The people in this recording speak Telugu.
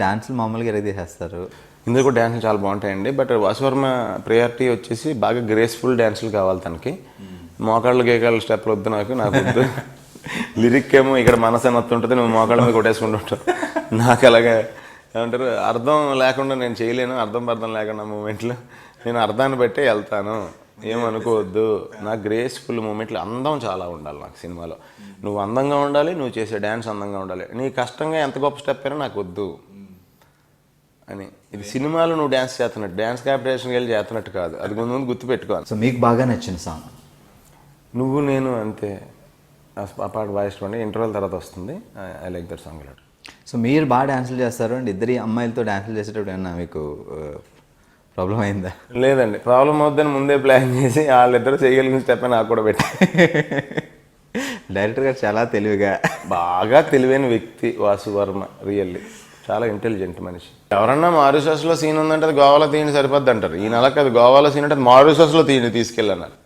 డాన్సులు మామూలుగా ఎరగదీసేస్తారు. ఇందులో కూడా డ్యాన్సులు చాలా బాగుంటాయండి. బట్ వాసువర్మ ప్రయారిటీ వచ్చేసి బాగా గ్రేస్ఫుల్ డ్యాన్సులు కావాలి తనకి. మోకాళ్ళు గేకాళ్ళు స్టెప్లు వద్దు, నాకు వద్దు. లిరిక్ ఏమో ఇక్కడ మనసు అని వస్తుంటుంది, నువ్వు మోకాళ్ళ మీద కొట్టేసుకుంటుంటావు. నాకు అలాగే ఏమంటారు, అర్థం లేకుండా నేను చేయలేను, అర్థం లేకుండా మూమెంట్లు. నేను అర్థాన్ని బట్టే వెళ్తాను, ఏమనుకోవద్దు. నాకు గ్రేస్ఫుల్ మూమెంట్లు, అందం చాలా ఉండాలి నాకు సినిమాలో. నువ్వు అందంగా ఉండాలి, నువ్వు చేసే డ్యాన్స్ అందంగా ఉండాలి. నీ కష్టంగా ఎంత గొప్ప స్టెప్ అయినా నాకు వద్దు అని. ఇది సినిమాలో నువ్వు డ్యాన్స్ చేస్తున్నట్టు, డ్యాన్స్ కాంపిటీషన్కి వెళ్ళి చేస్తున్నట్టు కాదు. అది ముందు గుర్తుపెట్టుకోవాలి. సో మీకు బాగా నచ్చిన సాంగ్? నువ్వు నేను అంతే. ఆ పాట బాగా ఇష్టం. ఇంటర్వెల్ తర్వాత వస్తుంది. I like that song. So మీరు బాగా డ్యాన్సులు చేస్తారు అండి. ఇద్దరి అమ్మాయిలతో డ్యాన్సులు చేసేటప్పుడు ఏమన్నా మీకు ప్రాబ్లం అయిందా? లేదండి, ప్రాబ్లం అవుద్దని ముందే ప్లాన్ చేసి వాళ్ళిద్దరు చేయగలిగిన స్టెప్ నాకు కూడా పెట్టి. డైరెక్టర్ గారు చాలా తెలివిగా, బాగా తెలివైన వ్యక్తి వాసువర్మ. రియల్లీ చాలా ఇంటెలిజెంట్ మనిషి. ఎవరన్నా మారిషస్లో సీన్ ఉందంటే అది గోవాలో తీయండి సరిపోద్ది అంటారు. ఈ నెలకు అది గోవాలో సీన్ అంటే అది మారిషస్లో తీసుకెళ్ళన్నారు.